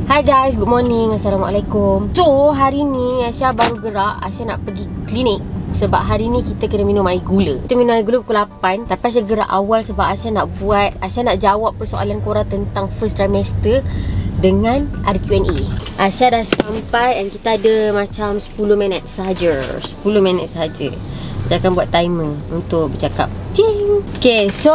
Hi guys, good morning. Assalamualaikum. So, hari ni Aisyah baru gerak. Aisyah nak pergi klinik sebab hari ni kita kena minum air gula. Kita minum air gula pukul 8. Tapi Aisyah gerak awal sebab Aisyah nak jawab persoalan korang tentang first trimester dengan ada Q&A. Aisyah dah sampai and kita ada macam 10 minit sahaja. 10 minit sahaja. Kita akan buat timer untuk bercakap. Cing. Okay, so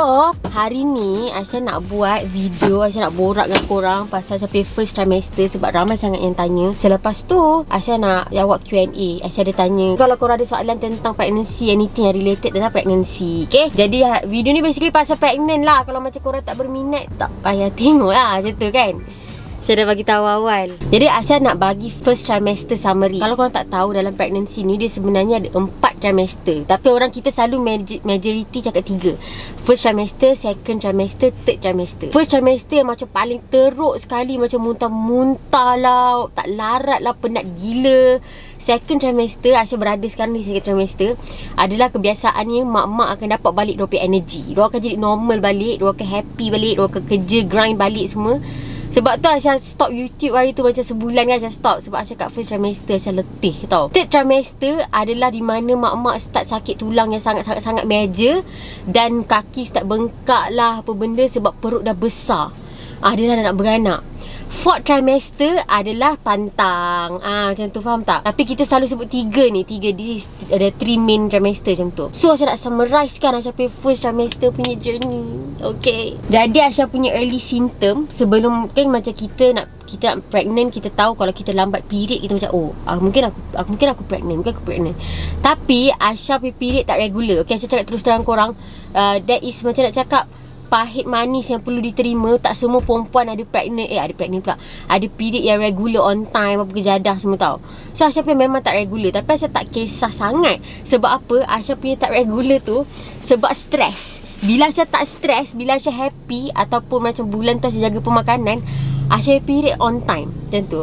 hari ni Aisyah nak buat video. Aisyah nak borak dengan korang pasal Aisyah first trimester sebab ramai sangat yang tanya. Selepas tu Aisyah nak jawab Q&A. Aisyah ada tanya kalau korang ada soalan tentang pregnancy, anything yang related tentang pregnancy. Okay, jadi video ni basically pasal pregnant lah. Kalau macam korang tak berminat, tak payah tengok lah macam tu kan. Saya dah bagi tahu awal. Jadi Aisyah nak bagi first trimester summary. Kalau korang tak tahu, dalam pregnancy ni dia sebenarnya ada 4 trimester. Tapi orang kita selalu majority cakap 3. First trimester, second trimester, third trimester. First trimester yang macam paling teruk sekali, macam muntah-muntah lah, tak larat lah, penat gila. Second trimester, Aisyah berada sekarang di second trimester, adalah kebiasaannya mak-mak akan dapat balik diorang punya energy. Diorang akan jadi normal balik, diorang akan happy balik, diorang akan kerja, grind balik semua. Sebab tu Aisyah stop YouTube hari tu macam sebulan kan Aisyah stop. Sebab Aisyah kat first trimester Aisyah letih tau. Third trimester adalah di mana mak-mak start sakit tulang yang sangat-sangat major. Dan kaki start bengkak lah apa benda sebab perut dah besar. Dia dah nak beranak. Fourth trimester adalah pantang. Macam tu, faham tak? Tapi kita selalu sebut 3 ni. 3, this is ada 3 main trimester macam tu. So Aisyah nak summarize kan Aisyah punya first trimester punya journey. Okay, jadi Aisyah punya early symptom sebelum kan macam kita nak pregnant, kita tahu kalau kita lambat period, kita macam mungkin aku pregnant. Tapi Aisyah punya period tak regular. Okay, Aisyah cakap terus terang korang, that is macam nak cakap pahit manis yang perlu diterima. Tak semua perempuan ada pregnant pula, ada period yang regular on time, apa kejadah semua tau. So Aisyah punya memang tak regular. Tapi Aisyah tak kisah sangat. Sebab apa? Aisyah punya tak regular tu sebab stres. Bila Aisyah tak stres, bila Aisyah happy, ataupun macam bulan tu Aisyah jaga pemakanan, Aisyah period on time. Macam tu.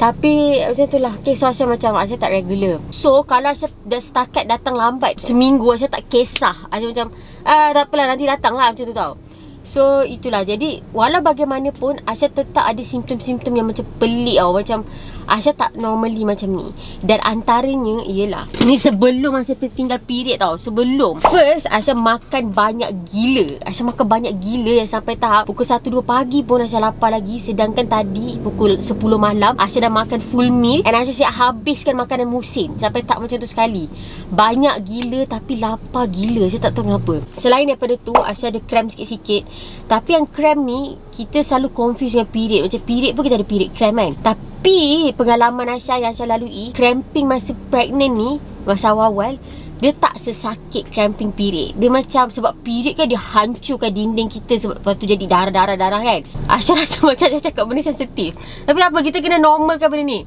Tapi macam tu lah. Okay, so Aisyah tak regular. So kalau Aisyah dah setakat datang lambat seminggu, Aisyah tak kisah. Aisyah macam tak apalah, nanti datang lah, macam tu tau. So itulah. Jadi walau bagaimanapun Aisyah tetap ada simptom-simptom yang macam pelik tau. Macam Aisyah tak normally macam ni. Dan antaranya ialah, ni sebelum Aisyah tertinggal period tau. Sebelum, first Aisyah makan banyak gila. Aisyah makan banyak gila yang sampai tahap pukul 1-2 pagi pun Aisyah lapar lagi. Sedangkan tadi pukul 10 malam Aisyah dah makan full meal. And Aisyah siap habiskan makanan musim. Sampai tak macam tu sekali. Banyak gila tapi lapar gila. Aisyah tak tahu kenapa. Selain daripada tu, Aisyah ada cramp sikit-sikit. Tapi yang cramp ni kita selalu confuse dengan period. Macam period pun kita ada period cramp kan. Tapi pengalaman Aisyah yang Aisyah lalui, cramping masa pregnant ni, masa awal-awal, dia tak sesakit cramping period. Dia macam, sebab period kan dia hancurkan dinding kita, sebab lepas tu jadi darah kan. Aisyah rasa macam Aisyah cakap benda sensitif. Tapi apa, kita kena normalkan benda ni.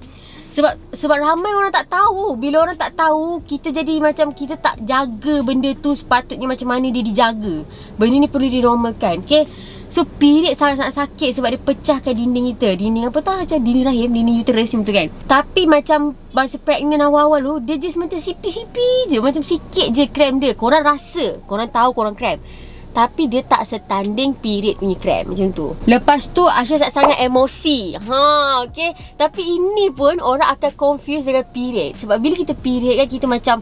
Sebab ramai orang tak tahu. Bila orang tak tahu, kita jadi macam kita tak jaga benda tu sepatutnya macam mana dia dijaga. Benda ni perlu dinormalkan. Okay, so period sangat-sangat sakit sebab dia pecahkan dinding kita. Dinding apa tak, macam dinding rahim, dinding uterus macam tu kan. Tapi macam masa pregnant awal-awal tu, dia just macam sipi-sipi je, macam sikit je cramp dia. Korang rasa, korang tahu korang cramp, tapi dia tak setanding period punya cramp macam tu. Lepas tu Aisyah sangat emosi. Okay. Tapi ini pun orang akan confuse dengan period. Sebab bila kita period kan, kita macam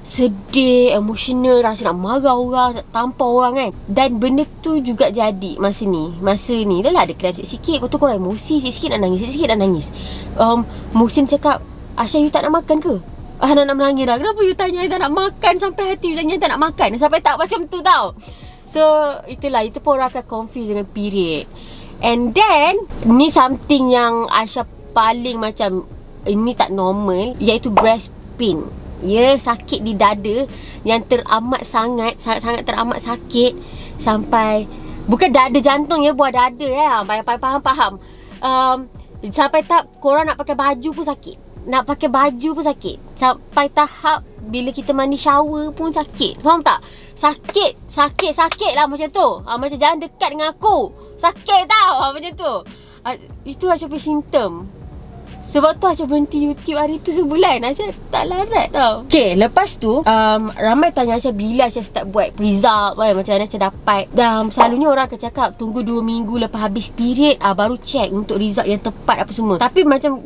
sedih, emotional, rasa nak marah orang, nak tampar orang kan. Dan benda tu juga jadi masa ni dah lah ada cramp sikit-sikit. Lepas tu korang emosi, sikit-sikit nak nangis. Musim cakap, Aisyah, you tak nak makan ke? Nak menangis dah. Kenapa you tanya I tak nak makan sampai hati you tanya I tak nak makan? Sampai tak macam tu tau. So itulah, itu pun orang akan confuse dengan period. And then ni something yang Aisyah paling macam ini tak normal, iaitu breast pain. Ya, sakit di dada yang sangat teramat sakit. Sampai, bukan dada jantung ya, buah dada ya. Faham. Sampai tak korang nak pakai baju pun sakit. Sampai tahap bila kita mandi shower pun sakit. Faham tak? Sakit lah macam tu. Macam jangan dekat dengan aku, sakit tau. Macam tu. Itu macam simptom. Sebab tu Aisyah berhenti YouTube hari tu sebulan. Aisyah tak larat tau. Okay, lepas tu ramai tanya Aisyah bila Aisyah start buat result kan, macam mana Aisyah dapat. Dan selalunya orang akan cakap tunggu 2 minggu lepas habis period baru check untuk result yang tepat apa semua. Tapi macam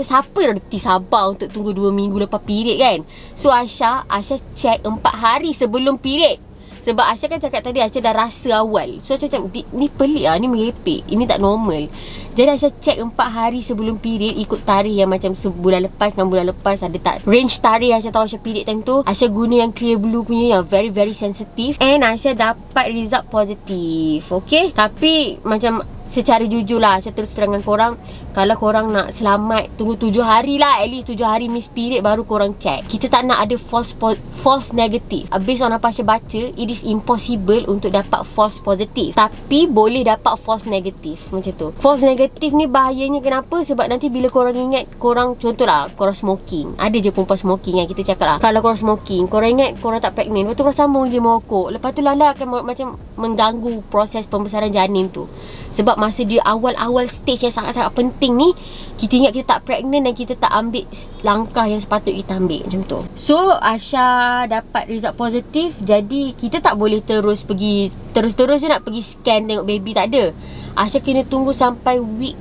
siapa yang reti sabar untuk tunggu 2 minggu lepas period kan. So Aisyah check 4 hari sebelum period. Sebab Aisyah kan cakap tadi Aisyah dah rasa awal. So macam ni pelik lah, ni merepek, ini tak normal. Jadi Aisyah check 4 hari sebelum period, ikut tarikh yang macam sebulan lepas dengan bulan lepas. Ada tak range tarikh Aisyah tahu Aisyah period time tu. Aisyah guna yang clear blue punya, yang very very sensitive. And Aisyah dapat result positif. Okay, tapi macam secara jujur lah, saya terus terangkan korang, kalau korang nak selamat, tunggu 7 hari lah, at least 7 hari miss period baru korang check. Kita tak nak ada false negative. Based on apa saya baca, it is impossible untuk dapat false positive, tapi boleh dapat false negative. Macam tu. False negative ni bahayanya kenapa? Sebab nanti bila korang ingat, korang contohlah korang smoking, ada je perempuan smoking kan, kita cakap lah, kalau korang smoking, korang ingat korang tak pregnant, lepas tu korang sambung je merokok, lepas tu lala akan macam mengganggu proses pembesaran janin tu. Sebab masa dia awal-awal stage yang sangat-sangat penting ni, kita ingat kita tak pregnant dan kita tak ambil langkah yang sepatut kita ambil. Macam tu. So Aisyah dapat result positif. Jadi kita tak boleh terus je nak pergi scan tengok baby, tak ada. Aisyah kena tunggu sampai week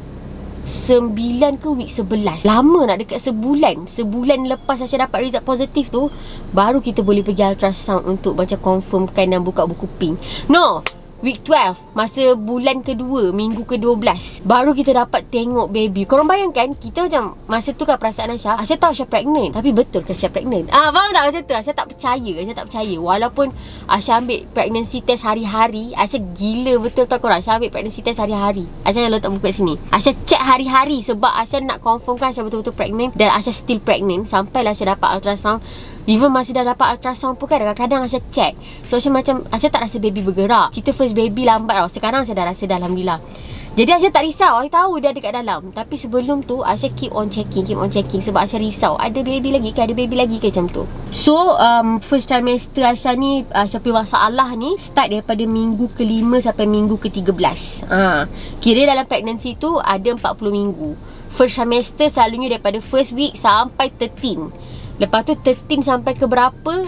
9 ke week 11. Lama nak, dekat sebulan. Sebulan lepas Aisyah dapat result positif tu, baru kita boleh pergi ultrasound untuk macam confirmkan dan buka buku pink. No, week 12, masa bulan kedua, minggu ke-12, baru kita dapat tengok baby. Korang bayangkan, kita macam masa tu kan perasaan Aisyah tahu Aisyah pregnant, tapi betul ke Aisyah pregnant? Faham tak macam tu? Aisyah tak percaya. Walaupun Aisyah ambil pregnancy test hari-hari, Aisyah gila betul tau korang. Aisyah ambil pregnancy test hari-hari. Aisyah letak buku kat sini. Aisyah check hari-hari sebab Aisyah nak confirmkan Aisyah betul-betul pregnant. Dan Aisyah still pregnant sampailah Aisyah dapat ultrasound. Even masih dah dapat ultrasound pun kan, kadang-kadang Aisyah check. So macam Aisyah tak rasa baby bergerak. Kita first baby lambat tau. Sekarang Aisyah dah rasa dah, Alhamdulillah. Jadi Aisyah tak risau, Aisyah tahu dia ada kat dalam. Tapi sebelum tu Aisyah keep on checking sebab Aisyah risau, ada baby lagi ke macam tu. So first trimester Aisyah ni, Aisyah punya masalah ni start daripada minggu ke-5 sampai minggu ke-13. Kira dalam pregnancy tu ada 40 minggu. First trimester selalunya daripada first week sampai 13. Lepas tu 13 sampai ke berapa,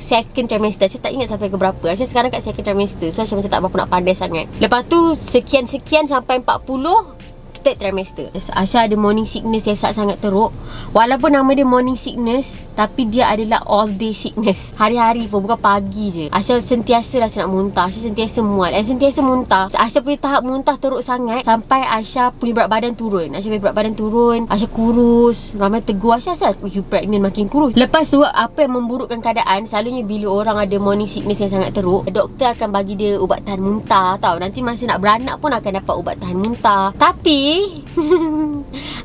second trimester. Saya tak ingat sampai ke berapa. Saya sekarang kat second trimester. So macam tak berapa nak pandai sangat. Lepas tu sekian-sekian sampai 40, third trimester. Aisyah ada morning sickness yang sangat teruk. Walaupun nama dia morning sickness, tapi dia adalah all day sickness. Hari-hari pun, bukan pagi je. Aisyah sentiasa rasa nak muntah. Aisyah sentiasa mual dan sentiasa muntah. Aisyah punya tahap muntah teruk sangat sampai Aisyah punya berat badan turun. Aisyah kurus. Ramai tegur Aisyah, asal you pregnant makin kurus. Lepas tu apa yang memburukkan keadaan, selalunya bila orang ada morning sickness yang sangat teruk, doktor akan bagi dia ubat tahan muntah tau. Nanti masa nak beranak pun akan dapat ubat tahan muntah. Tapi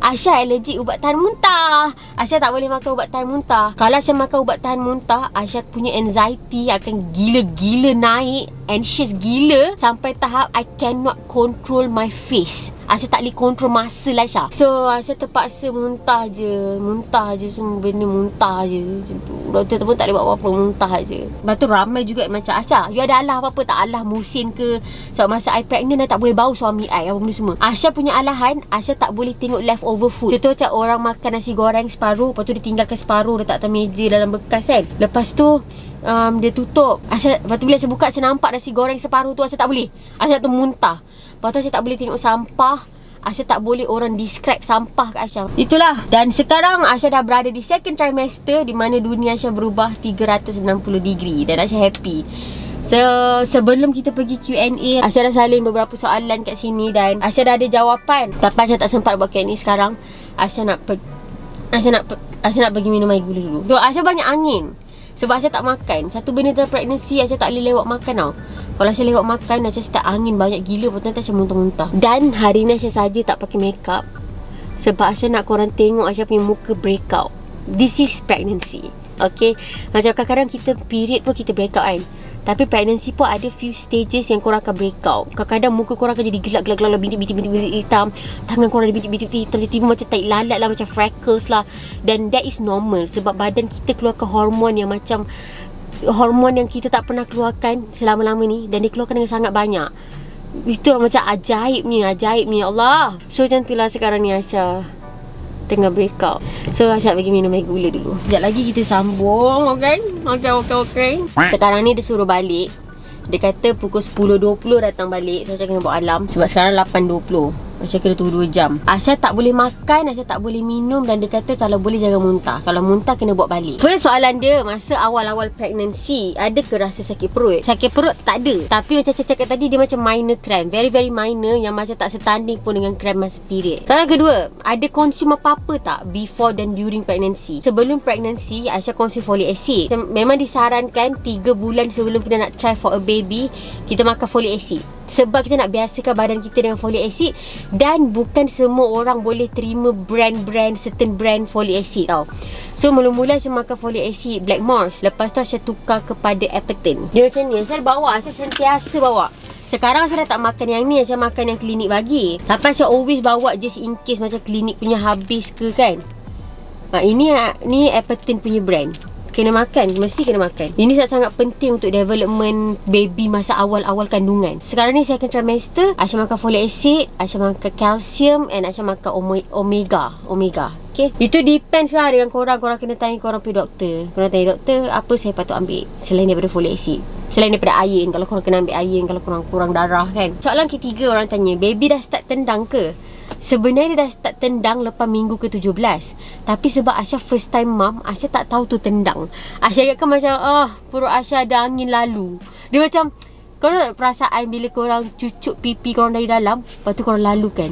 Aisyah allergic ubat tahan muntah. Aisyah tak boleh makan ubat tahan muntah. Kalau Aisyah makan ubat tahan muntah, Aisyah punya anxiety akan gila-gila naik, anxious gila, sampai tahap I cannot control my face. Aisyah tak boleh control masa lah Aisyah. So Aisyah terpaksa muntah je, semua benda muntah je macam tu. Doktor tu pun tak boleh buat apa-apa, muntah je. Lepas tu ramai juga macam, Aisyah, you ada alah apa-apa tak? Alah musin ke? Sebab masa I pregnant, I tak boleh bau suami I, apa benda semua. Aisyah punya alahan, Aisyah tak boleh tengok leftover food. Contoh macam orang makan nasi goreng separuh, lepas tu dia tinggalkan separuh, letak atas meja dalam bekas kan. Lepas tu dia tutup. Lepas tu bila Aisyah buka, Aisyah nampak nasi goreng separuh tu, Aisyah tak boleh. Aisyah tu muntah. Lepas tu Aisyah tak boleh tengok sampah. Aisyah tak boleh orang describe sampah kat Aisyah. Itulah. Dan sekarang Aisyah dah berada di second trimester, di mana dunia Aisyah berubah 360 degree. Dan Aisyah happy. So sebelum kita pergi Q&A, Aisyah dah salin beberapa soalan kat sini dan Aisyah dah ada jawapan. Tapi Aisyah tak sempat buat Q&A sekarang. Aisyah nak pergi minum air gula dulu. So Aisyah banyak angin sebab Aisyah tak makan. Satu benda dalam pregnancy, Aisyah tak boleh lewat makan tau. Kalau Aisyah lewat makan, Aisyah start angin banyak gila. Lepas tu Aisyah muntah-muntah. Dan hari ni Aisyah saja tak pakai makeup sebab Aisyah nak korang tengok Aisyah punya muka breakout. This is pregnancy. Okay, macam kadang-kadang kita period pun kita breakout kan. Tapi pregnancy pun ada few stages yang korang akan breakout. Kadang-kadang muka korang akan jadi gelap-gelap, bintik-bintik hitam. Tangan korang ada bintik-bintik hitam. Tiba-tiba macam tai lalat lah, macam freckles lah. Dan that is normal sebab badan kita keluarkan hormon yang macam hormon yang kita tak pernah keluarkan selama-lama ni. Dan dia keluarkan dengan sangat banyak. Itu lah macam ajaibnya Allah. So macam itulah sekarang ni Aisyah tengah breakout. So Aisyah bagi minum air gula dulu. Sekejap lagi kita sambung. Okay. Sekarang ni dia suruh balik. Dia kata pukul 10.20 datang balik. So Aisyah kena buat alarm. Sebab sekarang 8.20. Aisyah kena tunggu 2 jam. Aisyah tak boleh makan, Aisyah tak boleh minum. Dan dia kata kalau boleh jangan muntah. Kalau muntah kena buat balik. First soalan dia, masa awal-awal pregnancy, ada ke rasa sakit perut? Sakit perut tak ada. Tapi macam saya cakap tadi, dia macam minor cramp. Very very minor, yang macam tak setanding pun dengan cramp masa period. Soalan kedua, ada consume apa-apa tak before dan during pregnancy? Sebelum pregnancy, Aisyah consume folic acid. Memang disarankan 3 bulan sebelum kita nak try for a baby, kita makan folic acid. Sebab kita nak biasakan badan kita dengan folic acid. Dan bukan semua orang boleh terima certain brand folic acid tau. So mula-mula saya makan folic acid Blackmores. Lepas tu saya tukar kepada Epitin. Dia macam ni, saya bawa, saya sentiasa bawa. Sekarang saya dah tak makan yang ni, saya makan yang klinik bagi. Tapi saya always bawa just in case macam klinik punya habis ke kan. Ini Epitin punya brand. Kena makan, mesti kena makan. Ini sangat penting untuk development baby masa awal-awal kandungan. Sekarang ni second trimester, Aisyah makan folic acid, Aisyah makan calcium, and Aisyah makan omega. Okay, itu depends lah dengan korang. Korang kena tanya korang pergi doktor. Korang tanya doktor, apa saya patut ambil selain daripada folic acid, selain daripada iron. Kalau korang kena ambil iron, kalau korang kurang darah kan. Soalan ketiga, orang tanya, baby dah start tendang ke? Sebenarnya dia dah start tendang lepas minggu ke-17. Tapi sebab Aisyah first time mom, Aisyah tak tahu tu tendang. Aisyah ingatkan macam perut Aisyah ada angin lalu. Dia macam, korang tak perasaan bila korang cucuk pipi korang dari dalam, lepas tu korang lalu kan,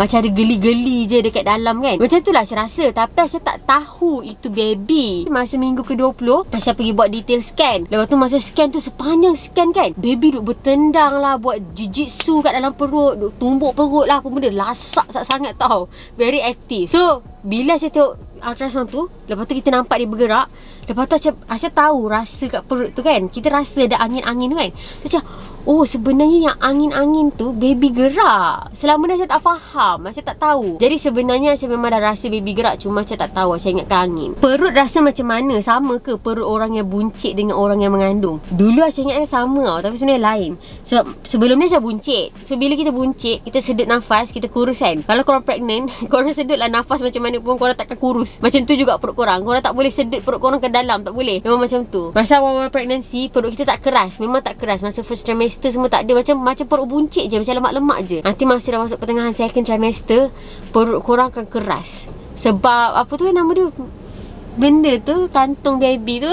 macam ada geli-geli je dekat dalam kan. Macam tu lah Aisyah rasa. Tapi Aisyah tak tahu itu baby. Masa minggu ke-20, Aisyah pergi buat detail scan. Lepas tu masa scan tu, sepanjang scan kan, baby duk bertendang lah, buat jujitsu kat dalam perut, duk tumbuk perut lah, apa benda. Lasak sangat tau. Very active. So bila saya tengok ultrasound tu, lepas tu kita nampak dia bergerak. Lepas tu Aisyah tahu rasa kat perut tu kan, kita rasa ada angin-angin tu kan. Macam, oh sebenarnya yang angin-angin tu baby gerak. Selama ni saya tak faham, saya tak tahu. Jadi sebenarnya saya memang dah rasa baby gerak, cuma saya tak tahu, saya ingatkan angin. Perut rasa macam mana? Sama ke perut orang yang buncit dengan orang yang mengandung? Dulu saya ingatkan sama tau, tapi sebenarnya lain. Sebab sebelum ni saya buncit. So bila kita buncit, kita sedut nafas, kita kurus kan. Kalau korang pregnant, korang sedutlah nafas macam mana pun, korang takkan kurus. Macam tu juga perut korang. Korang tak boleh sedut perut korang ke dalam, tak boleh. Memang macam tu. Masa awal-awal pregnancy, perut kita tak keras. Memang tak keras. Masa first trimester semua tak ada. Macam perut buncit je, macam lemak-lemak je. Nanti masa dah masuk pertengahan second trimester, perut korang akan keras. Sebab apa tu nama dia, benda tu, kantung baby tu,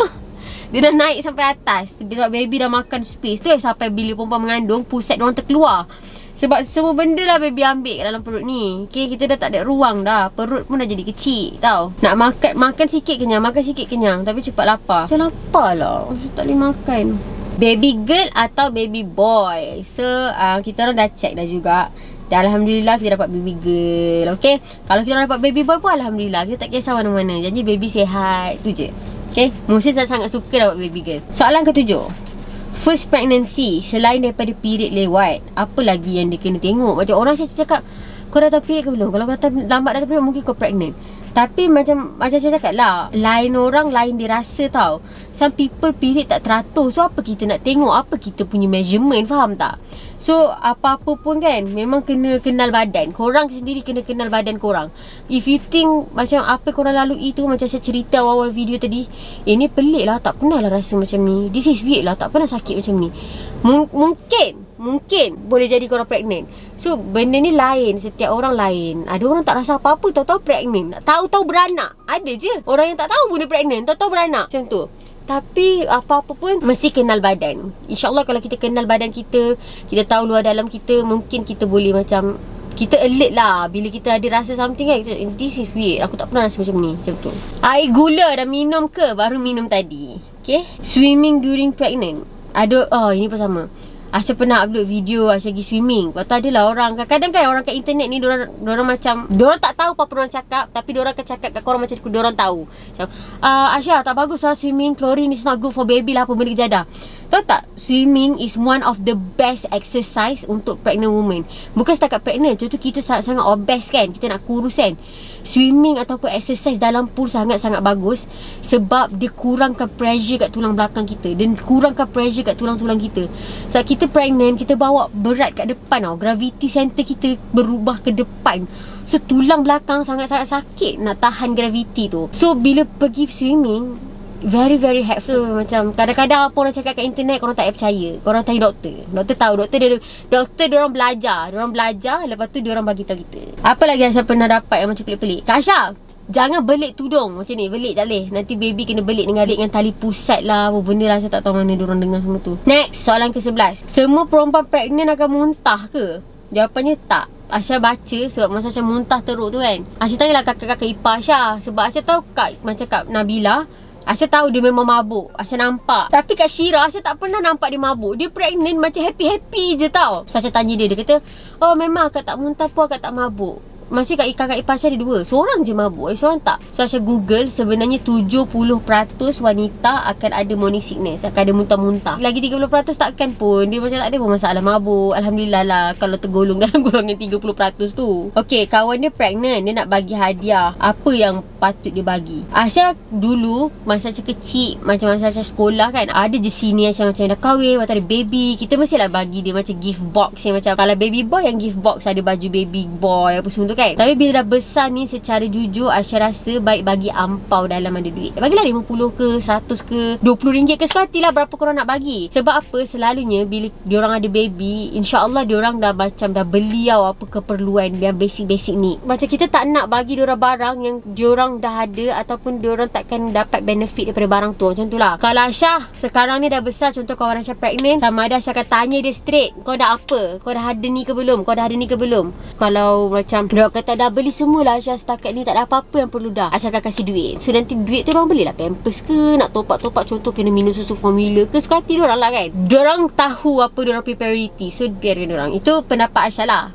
dia dah naik sampai atas. Sebab baby dah makan space tu, sampai bila perempuan mengandung, pusat diorang terkeluar. Sebab semua benda lah baby ambil kat dalam perut ni. Okay, kita dah tak ada ruang dah. Perut pun dah jadi kecil tau. Nak makan sikit kenyang, makan sikit kenyang, tapi cepat lapar. Saya lapar lah, saya tak boleh makan. Baby girl atau baby boy? So kita orang dah check dah juga. Dan Alhamdulillah kita dapat baby girl. Okay, kalau kita orang dapat baby boy pun Alhamdulillah, kita tak kisah mana-mana. Jadi baby sihat, tu je. Okay, Musin sangat suka dapat baby girl. Soalan ketujuh, first pregnancy, selain daripada period lewat, apa lagi yang dia kena tengok? Macam orang saya cakap, kau dah tahu period ke belum? Kalau kau lambat datang period, mungkin kau pregnant. Tapi macam saya cakap lah, lain orang, lain dia rasa tau. Some people period tak teratur. So apa kita nak tengok? Apa kita punya measurement? Faham tak? So apa-apa pun kan, memang kena kenal badan. Korang sendiri kena kenal badan korang. If you think macam apa korang lalui tu, macam saya cerita awal-awal video tadi, ni pelik lah, tak pernah lah rasa macam ni. This is weird lah, tak pernah sakit macam ni. Mungkin boleh jadi korang pregnant. So benda ni lain, setiap orang lain. Ada orang tak rasa apa-apa, tahu-tahu pregnant, tahu-tahu beranak. Ada je orang yang tak tahu pun dia pregnant, tahu-tahu beranak. Macam tu. Tapi apa-apa pun mesti kenal badan. InsyaAllah kalau kita kenal badan kita, kita tahu luar dalam kita, mungkin kita boleh macam, kita alert lah bila kita ada rasa something kan. This is weird, aku tak pernah rasa macam ni. Macam tu. Air gula dah minum ke? Baru minum tadi. Okay. Swimming during pregnant. Ada, ini pun sama. Aisyah pernah upload video Aisyah pergi swimming. Lepas tu adalah orang, kadang-kadang kan orang kat internet ni, diorang macam, diorang tak tahu apa orang cakap, tapi diorang akan cakap kat korang macam diorang tahu. Macam, Aisyah tak bagus lah swimming, chlorine is not good for baby lah, apa benda kejadah. Tahu tak, swimming is one of the best exercise untuk pregnant woman. Bukan setakat pregnant, contoh kita sangat-sangat obese kan, kita nak kurus kan. Swimming ataupun exercise dalam pool sangat-sangat bagus sebab dia kurangkan pressure kat tulang belakang kita dan kurangkan pressure kat tulang-tulang kita. Sebab kita pregnant, kita bawa berat kat depan tau. Gravity center kita berubah ke depan. So tulang belakang sangat-sangat sakit nak tahan gravity tu. So bila pergi swimming, very very helpful. So, macam kadang-kadang apa orang cakap kat internet, korang tak payah percaya. Korang tanya doktor. Doktor tahu, doktor dia orang belajar. Dia orang belajar, lepas tu dia orang bagi tahu kita. Apa lagi Aisyah pernah dapat yang macam pelik-pelik? Kak Aisyah, jangan belit tudung macam ni. Belit tak boleh. Nanti baby kena belit dengan tali pusat lah, apa benda lah. Saya tak tahu mana dia orang dengar semua tu. Next, soalan ke-11. Semua perempuan pregnant akan muntah ke? Jawapannya tak. Aisyah baca sebab masa Aisyah muntah teruk tu kan, Aisyah tanyalah kakak-kakak ipar Aisyah. Sebab Aisyah tahu macam Kak Nabila, Aisyah tahu dia memang mabuk. Aisyah nampak. Tapi kat Syira, Aisyah tak pernah nampak dia mabuk. Dia pregnant macam happy-happy je tau. So Aisyah tanya dia. Dia kata, oh memang akak tak muntah pun, akak tak mabuk. Masih kakak ipar Aisyah ada dua. Seorang je mabuk, seorang tak. So Aisyah Google, sebenarnya 70% wanita akan ada morning sickness, akan ada muntah-muntah. Lagi 30% takkan pun. Dia macam tak ada pun masalah mabuk. Alhamdulillah lah kalau tergolong dalam golongan 30% tu. Okay, kawan dia pregnant, dia nak bagi hadiah. Apa yang patut dia bagi? Aisyah dulu masa Aisyah kecil, macam masa Aisyah sekolah kan, ada je sini Aisyah macam dah kahwin, macam ada baby, kita mestilah bagi dia macam gift box yang macam, kalau baby boy yang gift box ada baju baby boy apa semua tu kan. Tapi bila dah besar ni, secara jujur Aisyah rasa baik bagi ampau dalam ada duit. Bagilah 50 ke 100 ke 20 ringgit ke, suka hatilah berapa korang nak bagi. Sebab apa, selalunya bila diorang ada baby, InsyaAllah diorang dah macam dah beli apa keperluan yang basic-basic ni. Macam kita tak nak bagi diorang barang yang diorang dah ada, ataupun diorang takkan dapat benefit daripada barang tu. Macam tu lah. Kalau Aisyah sekarang ni dah besar, contoh kawan Aisyah pregnant, sama ada Aisyah akan tanya dia straight, kau dah apa? Kau dah ada ni ke belum? Kau dah ada ni ke belum? Kalau macam diorang kata dah beli semualah Aisyah setakat ni, tak ada apa-apa yang perlu dah, Aisyah akan kasih duit. So nanti duit tu diorang belilah pampers ke, nak top-up contoh kena minum susu formula ke, suka hati diorang lah kan. Diorang tahu apa diorang punya priority, so biarkan diorang. Itu pendapat Aisyah lah.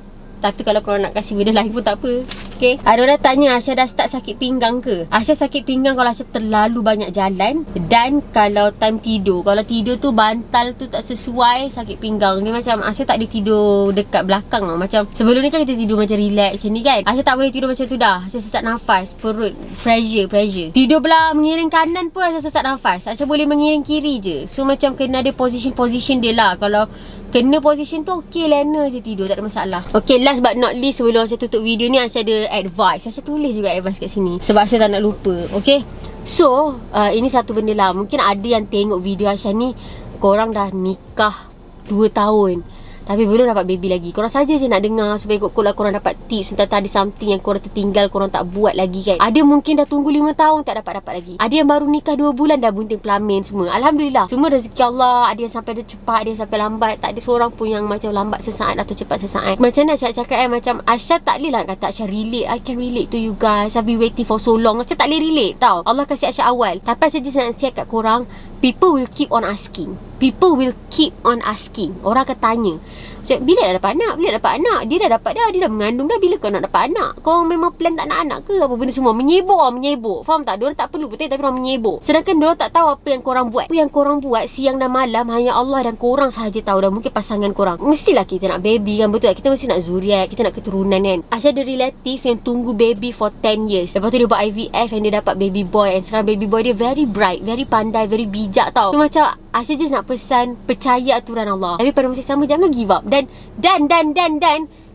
Tapi kalau korang nak kasih benda lain pun tak apa. Okay. Ada orang tanya Aisyah dah start sakit pinggang ke? Aisyah sakit pinggang kalau Aisyah terlalu banyak jalan, dan kalau time tidur. Kalau tidur tu bantal tu tak sesuai, sakit pinggang. Dia macam Aisyah tak boleh tidur dekat belakang tau. Macam sebelum ni kan kita tidur macam relax macam ni kan. Aisyah tak boleh tidur macam tu dah. Aisyah sesak nafas, perut pressure. Tidur belah mengiring kanan pun Aisyah sesak nafas. Aisyah boleh mengiring kiri je. So macam kena ada position dia lah. Kalau kena position tu okey, lena je tidur, tak ada masalah. Okay, last but not least, sebelum saya tutup video ni, Aisyah ada advice. Aisyah tulis juga advice kat sini sebab Aisyah tak nak lupa. Okay, so ini satu benda lah. Mungkin ada yang tengok video Aisyah ni, korang dah nikah 2 tahun tapi belum dapat baby lagi. Korang saja je nak dengar supaya kot-kotlah korang dapat tips. Entah ada something yang korang tertinggal, korang tak buat lagi kan. Ada mungkin dah tunggu 5 tahun tak dapat lagi. Ada yang baru nikah 2 bulan dah bunting pelamin semua. Alhamdulillah, semua rezeki Allah. Ada yang sampai cepat, ada yang sampai lambat. Tak ada seorang pun yang macam lambat sesaat atau cepat sesaat. Macam nak cakap macam Aisyah tak boleh lah kata Aisyah relate. I can relate to you guys, I've been waiting for so long. Aisyah tak boleh relate tau. Allah kasih Aisyah awal. Tapi Aisyah just nak share kat korang, people will keep on asking. People will keep on asking. Orang akan tanya macam, bila dah dapat anak? Bila dapat anak? Dia dah dapat dah, dia dah mengandung dah. Bila kau nak dapat anak? Kau memang plan tak nak anak ke? Apa benda semua menyebok. Faham tak? Diorang tak perlu betul, tapi diorang menyebok. Sedangkan diorang tak tahu apa yang korang buat. Apa yang korang buat siang dan malam hanya Allah dan korang sahaja tahu. Dan mungkin pasangan korang. Mestilah kita nak baby kan, betul tak? Kita mesti nak zuriat, kita nak keturunan kan. Aisyah ada relatif yang tunggu baby for 10 years. Lepas tu dia buat IVF and dia dapat baby boy. And sekarang baby boy dia very bright, very pandai, very bijak tau. So macam Aisyah just nak pesan, percaya aturan Allah. Tapi pada masa sama jangan give up. Dan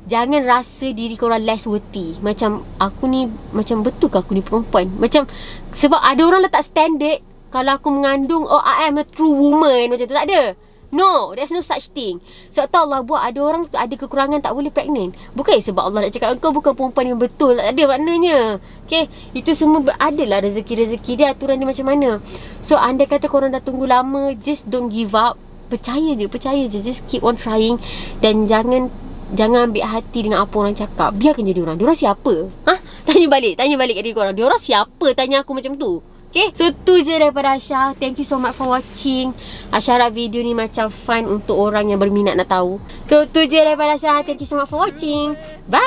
jangan rasa diri korang less worthy. Macam aku ni, macam betul ke aku ni perempuan? Macam sebab ada orang letak standard, kalau aku mengandung, oh I am a true woman. Macam tu tak ada. No, there's no such thing. Sebab tahu Allah buat ada orang ada kekurangan tak boleh pregnant. Bukan sebab Allah nak cakap engkau bukan perempuan yang betul. Tak ada maknanya. Okay, itu semua adalah rezeki-rezeki dia, aturan dia macam mana. So andai kata korang dah tunggu lama, just don't give up. Percaya je. Just keep on trying. Dan jangan ambil hati dengan apa orang cakap. Biarkan je diorang. Diorang siapa? Tanya balik kat diri korang. Diorang siapa tanya aku macam tu? Okay, so tu je daripada Aisyah. Thank you so much for watching. Aisyah harap video ni macam fun untuk orang yang berminat nak tahu. So tu je daripada Aisyah. Thank you so much for watching. Bye.